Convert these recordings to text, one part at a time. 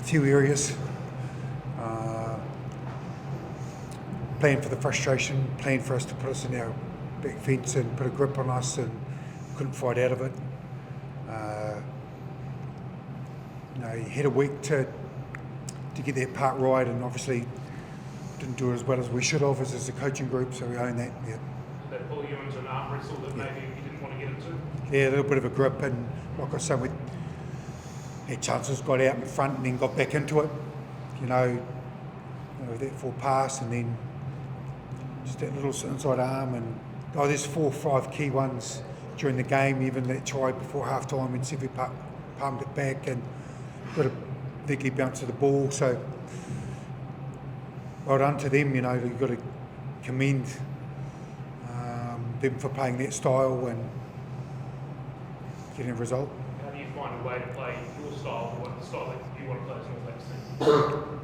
few areas. Planned for the frustration, planned for us to put us in our back fence and put a grip on us, and couldn't fight out of it. You had a week to get that part right, and obviously didn't do it as well as we should have as a coaching group, so we own that. Yeah. Did that pull you into an arm wrestle that maybe you didn't want to get into? Yeah, a little bit of a grip, and like I said, we had chances, got out in front and then got back into it. That full pass, and then just that little inside arm, and there's 4 or 5 key ones during the game. Even that try before half time when Sevi palmed it back and got a bigly bounce of the ball. So well done to them. You've got to commend them for playing that style and getting a result. How do you find a way to play your style, or what the style that you want to play as an All Blacks team?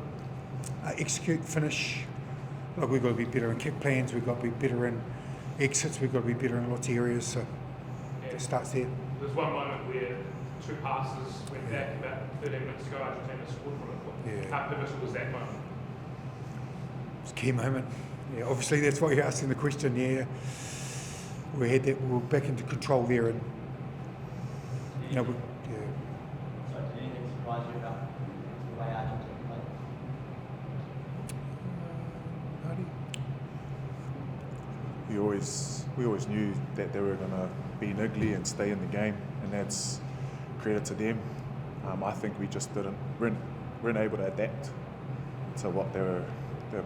Execute, finish. We've got to be better in kick plans, we've got to be better in exits, we've got to be better in lots of areas, so it starts there. There's one moment where 2 passes went back about 13 minutes ago, Argentina scored from it. How pivotal was that moment? It's a key moment. Yeah, obviously that's why you're asking the question. Yeah, we were back into control there, and So did anything surprise you about the way Argentina played? We always knew that they were going to be niggly and stay in the game, and that's credit to them. I think we just weren't able to adapt to what they were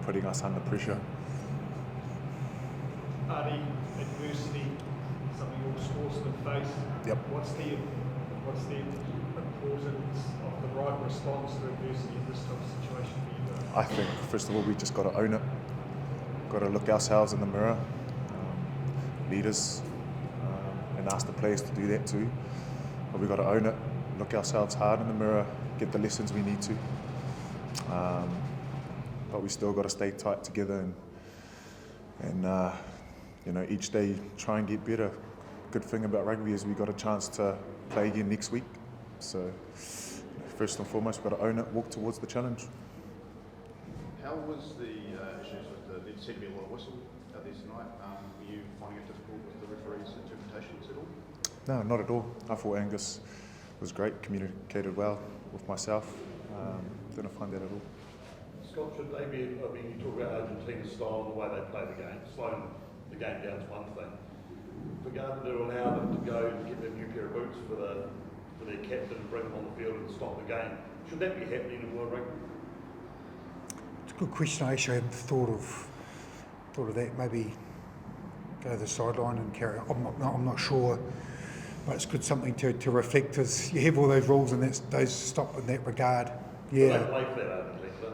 putting us under pressure. Adi, adversity, something all sportsmen face. Yep. What's the importance of the right response to adversity in this type of situation for you guys? I think first of all we just got to own it. Got to look ourselves in the mirror, leaders, and ask the players to do that too. But we got to own it, look ourselves hard in the mirror, get the lessons we need to. But we still got to stay tight together and each day try and get better. Good thing about rugby is we got a chance to play again next week. So first and foremost, we've got to own it, walk towards the challenge. How was the issues with there seemed to be a lot of whistle out there tonight? Were you finding it difficult with the referee's interpretations at all? No, not at all. I thought Angus was great, communicated well with myself. Didn't find that at all. Scott, should they be, you talk about Argentina's style and the way they play the game, slowing the game down is one thing. For Garden to allow them to go and get their new pair of boots for their captain and bring them on the field and stop the game, should that be happening in World Rugby? It's a good question. I actually hadn't thought of that. Maybe go to the sideline and carry on. I'm not sure, but it's good something to reflect as you have all those rules and those stop in that regard. Yeah. They play for that, Argentina, don't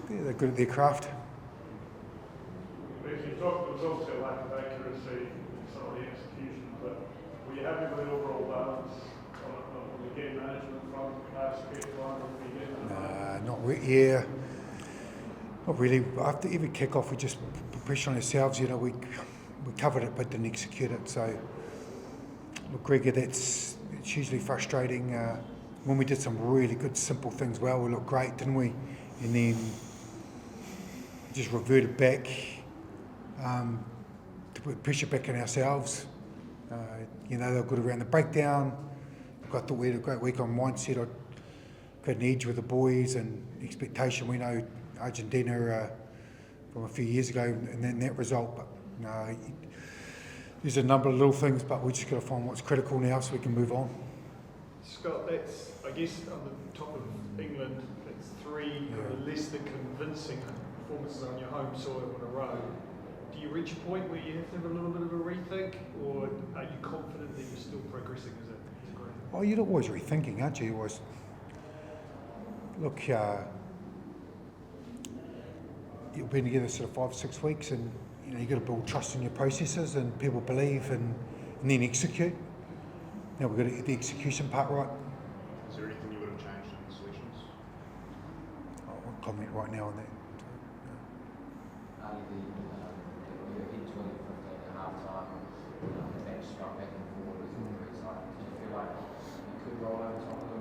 they? Yeah, they're good at their craft. As you talked, there was also a lack of accuracy in some of the execution, but were you happy with the overall balance on the game management front, aspect one, not really. After every kick-off, we just put pressure on ourselves. We covered it but didn't execute it. So, look, Gregor, it's hugely frustrating. When we did some really good, simple things well, we looked great, didn't we? And then just reverted back to put pressure back on ourselves. They were good around the breakdown. I thought we had a great week on mindset. I got an edge with the boys and expectation. We know Argentina from a few years ago and then that result. But there's a number of little things, but we just got to find what's critical now so we can move on. Scott, that's, I guess, on the top of England, it's 3 less than convincing performances on your home soil in a row. Do you reach a point where you have to have a little bit of a rethink, or are you confident that you're still progressing as a group? Oh, you're always rethinking, aren't you? You always look. You've been together sort of 5 or 6 weeks, and you've got to build trust in your processes, and people believe, and then execute. Now we've got to get the execution part right. Is there anything you would have changed in the selections? I won't comment right now on that. You're hit 20-15 at half time, the bench struck back and forward was all very exciting. Did you feel like you could roll over top of them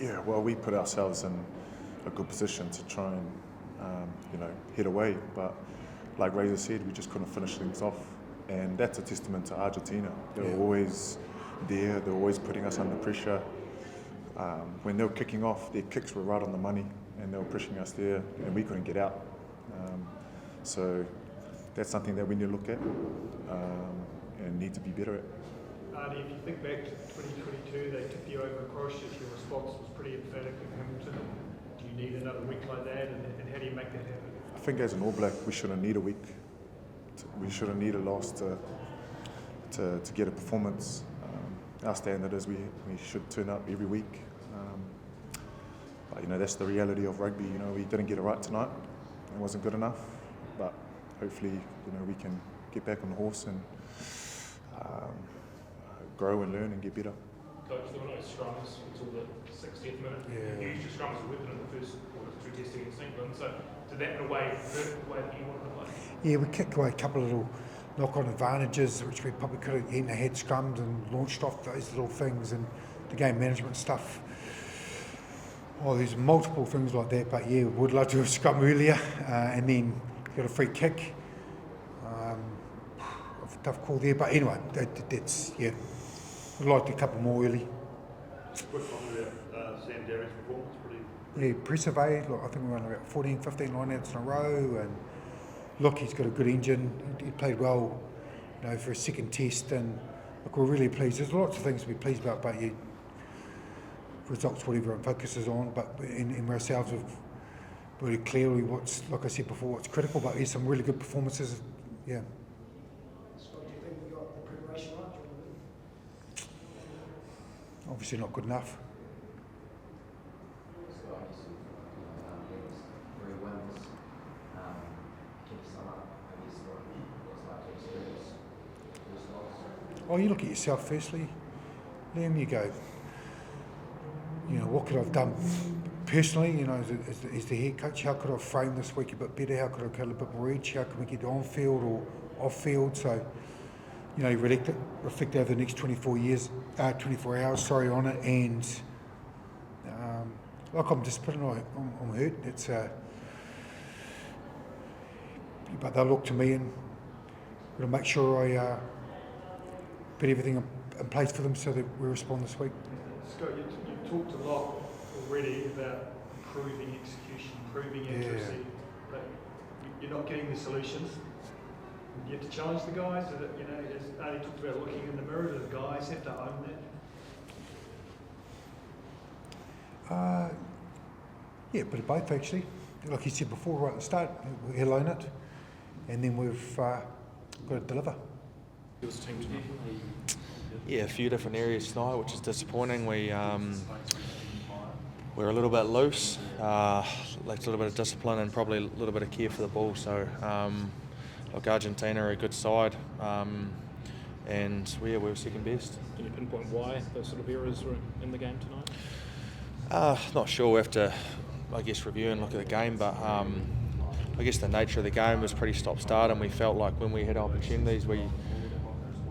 Yeah, well, we put ourselves in a good position to try and, head away. But like Razor said, we just couldn't finish things off. And that's a testament to Argentina. They're always there. They're always putting us under pressure. When they were kicking off, their kicks were right on the money, and they were pushing us there, and we couldn't get out. So that's something that we need to look at and need to be better at. Arnie, if you think back to 2022, they tipped you over across. Your response was pretty emphatic in Hamilton. Do you need another week like that, and how do you make that happen? I think as an All Black, we shouldn't need a week. We shouldn't need a loss to get a performance. Our standard is we should turn up every week. But that's the reality of rugby. We didn't get it right tonight. It wasn't good enough. But hopefully, we can get back on the horse and grow and learn and get better. Coach, there were no scrums until the 60th minute. You used your scrum as a weapon in the first two tests against England. So did that in a way hurt the way that you wanted to play? Yeah, we kicked away a couple of little knock-on advantages, which we probably could have eaten ahead scrums and launched off those little things and the game management stuff. Oh, there's multiple things like that, but yeah, would love to have scrum earlier and then got a free kick. Tough call there, but anyway, that's, yeah, we'd like a couple more early. Quick comment about Sam Derry's performance, pretty. Yeah, impressive, eh? Look, I think we won about 14, 15 line-outs in a row, and look, he's got a good engine. He played well, for a second test, and look, we're really pleased. There's lots of things to be pleased about, but yeah, results what everyone focuses on, but in ourselves we've really clearly what's, like I said before, what's critical, but there's some really good performances, yeah. Scott, do you think we got the preparation right? Obviously not good enough. So I guess very wins. Can you sum up, I guess, what it's like to experience those loss? Oh, you look at yourself firstly, Liam, you go, what could I have done personally, as the head coach, how could I have framed this week a bit better, how could I get a bit more edge, how can we get on field or off field, so, reflect over the next 24 hours on it, and I'm disappointed, I'm hurt, it's but they'll look to me and got to make sure I put everything in place for them so that we respond this week. Scott, you've talked a lot already about improving execution, improving accuracy, but you're not getting the solutions. You have to challenge the guys. As Arnie talked about looking in the mirror, do the guys have to own that? Yeah, a bit of both actually. Like you said before, right at the start, he'll own it, and then we've got to deliver. Yeah, a few different areas tonight, which is disappointing. We're a little bit loose, lacked a little bit of discipline and probably a little bit of care for the ball. So, Argentina are a good side, and we were second best. Can you pinpoint why those sort of errors were in the game tonight? Not sure. We have to, review and look at the game, but I guess the nature of the game was pretty stop-start, and we felt like when we had opportunities, we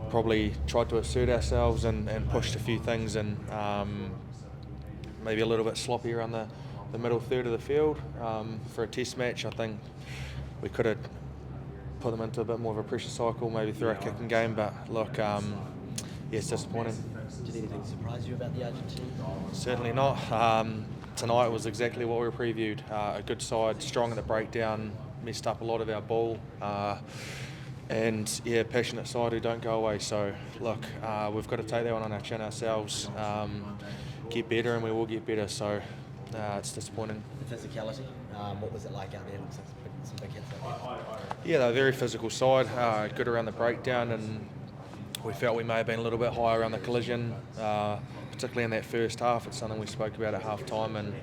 probably tried to assert ourselves and pushed a few things, and maybe a little bit sloppy around the middle third of the field. For a test match, I think we could have put them into a bit more of a pressure cycle, maybe through our kicking game, but look, it's disappointing. Did anything surprise you about the Argentine? Certainly not. Tonight was exactly what we previewed. A good side, strong at the breakdown, messed up a lot of our ball, and passionate side who don't go away. So look, we've got to take that one on our chin ourselves, get better, and we will get better. So it's disappointing. The physicality, what was it like out there? Looks like some big hits out there. Yeah, they're a very physical side, good around the breakdown, and we felt we may have been a little bit high around the collision, particularly in that first half. It's something we spoke about at half time, and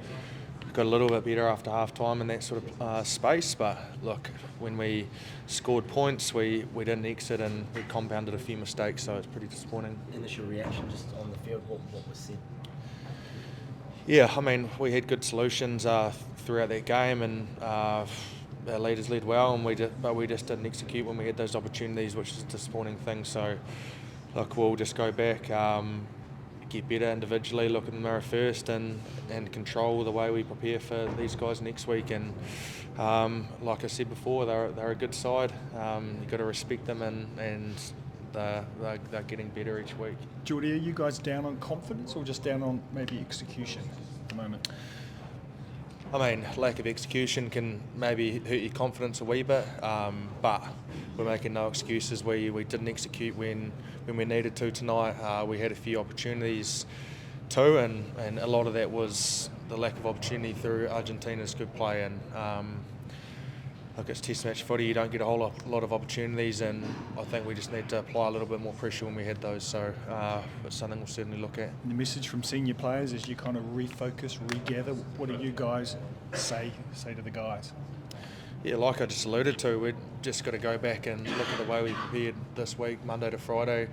got a little bit better after half time in that sort of space. But look, when we scored points, we didn't exit, and we compounded a few mistakes, so it's pretty disappointing. Initial reaction just on the field, what was said? Yeah, I mean, we had good solutions throughout that game, and our leaders led well, and but we just didn't execute when we had those opportunities, which is a disappointing thing. So, look, we'll just go back, get better individually, look in the mirror first, and control the way we prepare for these guys next week. And like I said before, they're a good side. You've got to respect them, and they're getting better each week. Jordie, are you guys down on confidence or just down on maybe execution at the moment? I mean, lack of execution can maybe hurt your confidence a wee bit, but we're making no excuses. We didn't execute when we needed to tonight. We had a few opportunities too, and a lot of that was the lack of opportunity through Argentina's good play. And look, it's Test match footy. You don't get a whole lot of opportunities, and I think we just need to apply a little bit more pressure when we had those. So it's something we'll certainly look at. And the message from senior players as you kind of refocus, regather, what do you guys say to the guys? Yeah, like I just alluded to, we've just got to go back and look at the way we prepared this week, Monday to Friday,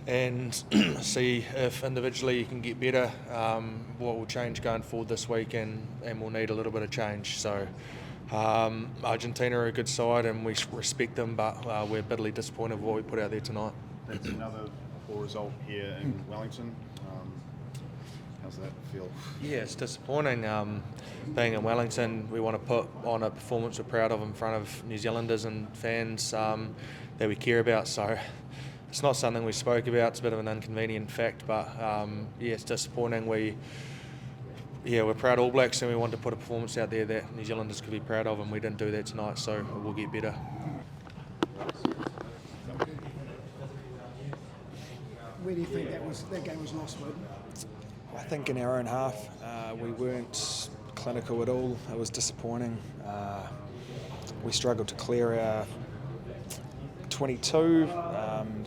and see if individually you can get better, what will change going forward this week, and we'll need a little bit of change. So Argentina are a good side and we respect them, but we're bitterly disappointed with what we put out there tonight. That's another poor result here in Wellington. How's that feel? Yeah, it's disappointing. Being in Wellington, we want to put on a performance we're proud of in front of New Zealanders and fans that we care about. So it's not something we spoke about. It's a bit of an inconvenient fact, but yeah, it's disappointing. We're proud All Blacks, and we want to put a performance out there that New Zealanders could be proud of, and we didn't do that tonight, so we'll get better. Where do you think that game was lost, Beauden? I think in our own half, we weren't clinical at all. It was disappointing. We struggled to clear our 22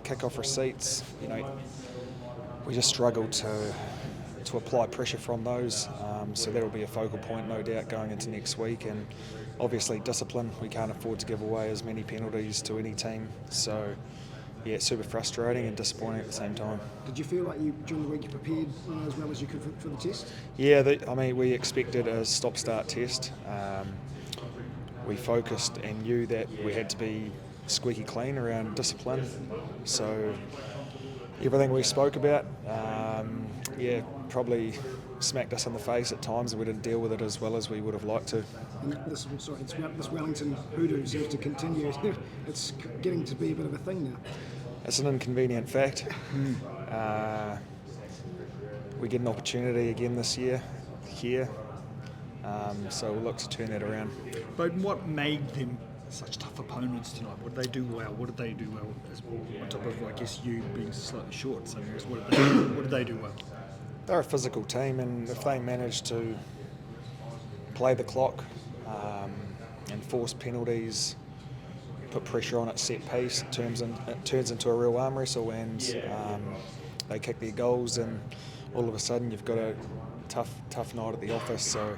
kick-off receipts. We just struggled to apply pressure from those. So that'll be a focal point, no doubt, going into next week. And obviously discipline. We can't afford to give away as many penalties to any team. So yeah, it's super frustrating and disappointing at the same time. Did you feel like during the week you prepared as well as you could for the test? Yeah, we expected a stop-start test. We focused and knew that we had to be squeaky clean around discipline. So everything we spoke about, probably smacked us in the face at times, and we didn't deal with it as well as we would have liked to. And this Wellington hoodoo seems to continue. It's getting to be a bit of a thing now. It's an inconvenient fact. We get an opportunity again this year here, so we'll look to turn that around. But what made them such tough opponents tonight? What did they do well? What did they do well? On top of, I guess, you being slightly short, so what did they do well? They're a physical team, and if they manage to play the clock and force penalties, put pressure on at set piece, it turns into a real arm wrestle, and they kick their goals, and all of a sudden you've got a tough night at the office. So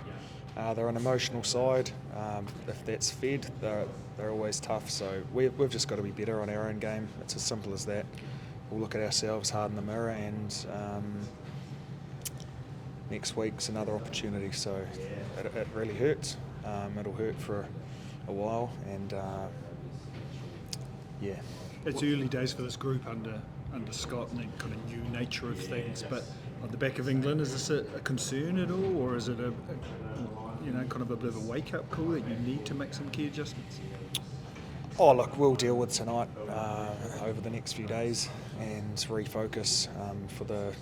they're an emotional side. If that's fed, they're always tough. So we've just got to be better on our own game. It's as simple as that. We'll look at ourselves hard in the mirror, and next week's another opportunity. So it really hurts. It'll hurt for a while, and yeah. It's early days for this group under Scott and the kind of new nature of things. But on the back of England, is this a concern at all, or is it a kind of a bit of a wake-up call that you need to make some key adjustments? Oh, look, we'll deal with tonight over the next few days and refocus for the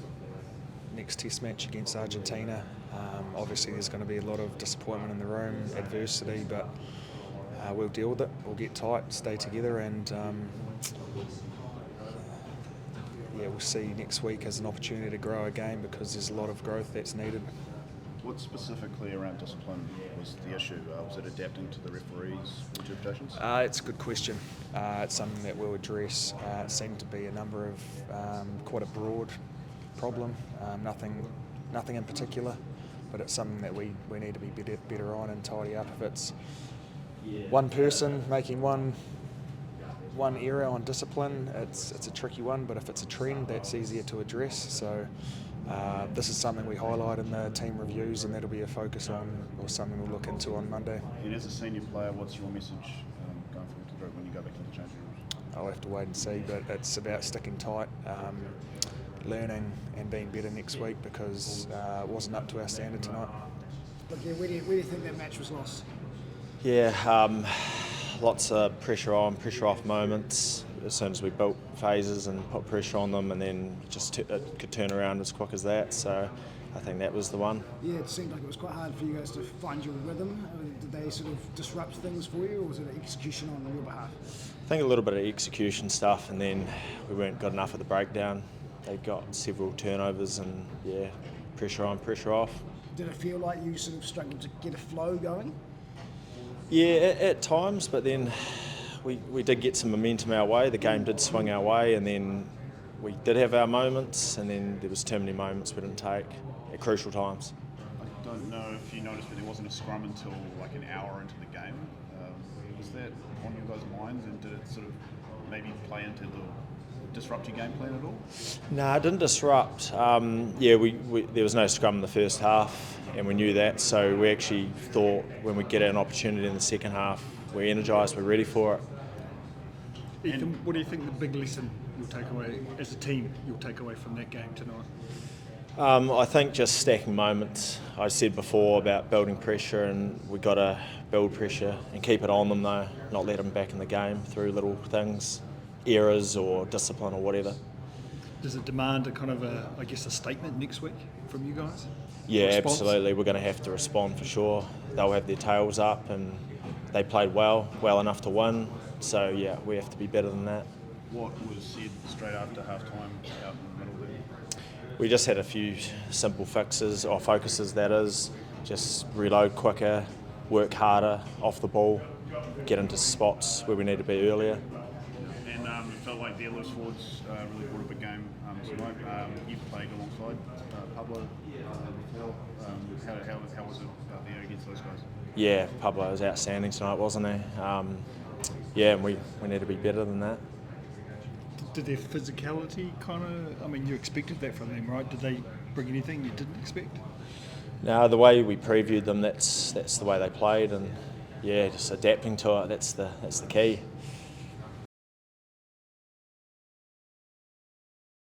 next test match against Argentina. Obviously there's going to be a lot of disappointment in the room, adversity, but we'll deal with it. We'll get tight, stay together, and we'll see next week as an opportunity to grow a game, because there's a lot of growth that's needed. What specifically around discipline was the issue? Was it adapting to the referees' interpretations? It's a good question. It's something that we'll address. It seemed to be a number of quite a broad problem, nothing in particular, but it's something that we need to be better on and tidy up. If it's one person making one error on discipline, it's a tricky one, but if it's a trend, that's easier to address. So this is something we highlight in the team reviews, and that'll be a focus on, or something we'll look into on Monday. And as a senior player, what's your message going forward to the group when you go back to the change rooms? I'll have to wait and see, but it's about sticking tight. learning and being better next week because it wasn't up to our standard tonight. Look, yeah, where do you think that match was lost? Yeah, lots of pressure on, pressure off moments. As soon as we built phases and put pressure on them, and then just it could turn around as quick as that. So I think that was the one. Yeah, it seemed like it was quite hard for you guys to find your rhythm. I mean, did they sort of disrupt things for you, or was it an execution on your behalf? I think a little bit of execution stuff, and then we weren't good enough at the breakdown. They got several turnovers, and yeah, pressure on, pressure off. Did it feel like you sort of struggled to get a flow going? Yeah, at times, but then we did get some momentum our way. The game did swing our way, and then we did have our moments, and then there was too many moments we didn't take at crucial times. I don't know if you noticed, but there wasn't a scrum until like an hour into the game. Was that on your guys' minds, and did it sort of maybe play into the disrupt your game plan at all? No, it didn't disrupt. There was no scrum in the first half, and we knew that, so we actually thought when we get an opportunity in the second half, we're energised, we're ready for it. Ethan, what do you think the big lesson you'll take away as a team, you'll take away from that game tonight? I think just stacking moments. I said before about building pressure, and we got to build pressure and keep it on them though, not let them back in the game through little things, errors or discipline or whatever. Does it demand a kind of a statement next week from you guys? Yeah, Response? absolutely. We're going to have to respond for sure. They'll have their tails up, and they played well enough to win. So yeah, we have to be better than that. What was said straight after half-time out in the middle there? We just had a few simple fixes, or focuses that is, just reload quicker, work harder off the ball, get into spots where we need to be earlier. And it felt like the loose forwards really brought a big game tonight. You've played alongside Pablo. How was it out there against those guys? Yeah, Pablo was outstanding tonight, wasn't he? And we need to be better than that. Did their physicality you expected that from them, right? Did they bring anything you didn't expect? No, the way we previewed them, that's the way they played, and yeah, just adapting to it, that's the key.